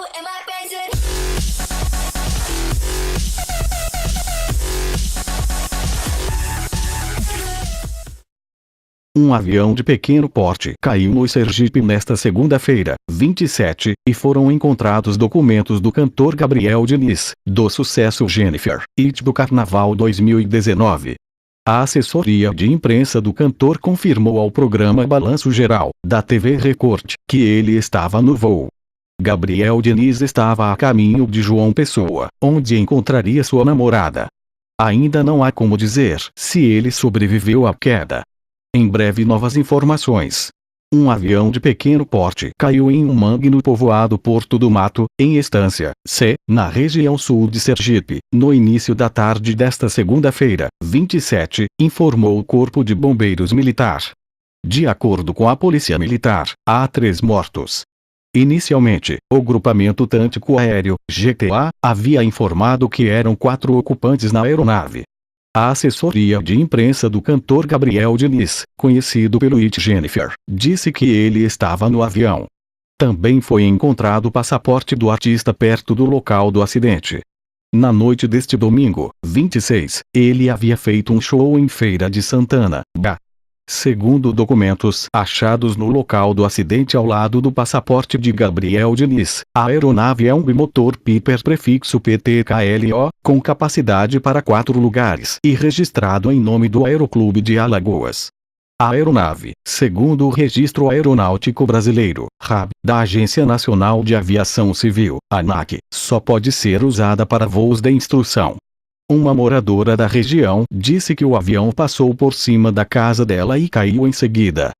am I praising? Um avião de pequeno porte caiu no Sergipe nesta segunda-feira, 27, e foram encontrados documentos do cantor Gabriel Diniz, do sucesso Jennifer, It do Carnaval 2019. A assessoria de imprensa do cantor confirmou ao programa Balanço Geral, da TV Record, que ele estava no voo. Gabriel Diniz estava a caminho de João Pessoa, onde encontraria sua namorada. Ainda não há como dizer se ele sobreviveu à queda. Em breve novas informações. Um avião de pequeno porte caiu em um mangue no povoado Porto do Mato, em Estância, C, na região sul de Sergipe, no início da tarde desta segunda-feira, 27, informou o Corpo de Bombeiros Militar. De acordo com a Polícia Militar, há 3 mortos. Inicialmente, o Grupamento Tântico Aéreo, GTA, havia informado que eram 4 ocupantes na aeronave. A assessoria de imprensa do cantor Gabriel Diniz, conhecido pelo It Jennifer, disse que ele estava no avião. Também foi encontrado o passaporte do artista perto do local do acidente. Na noite deste domingo, 26, ele havia feito um show em Feira de Santana, Bahia. Segundo documentos achados no local do acidente ao lado do passaporte de Gabriel Diniz, a aeronave é um bimotor Piper prefixo PTKLO, com capacidade para 4 lugares e registrado em nome do Aeroclube de Alagoas. A aeronave, segundo o Registro Aeronáutico Brasileiro, RAB, da Agência Nacional de Aviação Civil, ANAC, só pode ser usada para voos de instrução. Uma moradora da região disse que o avião passou por cima da casa dela e caiu em seguida.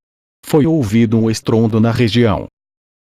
Foi ouvido um estrondo na região.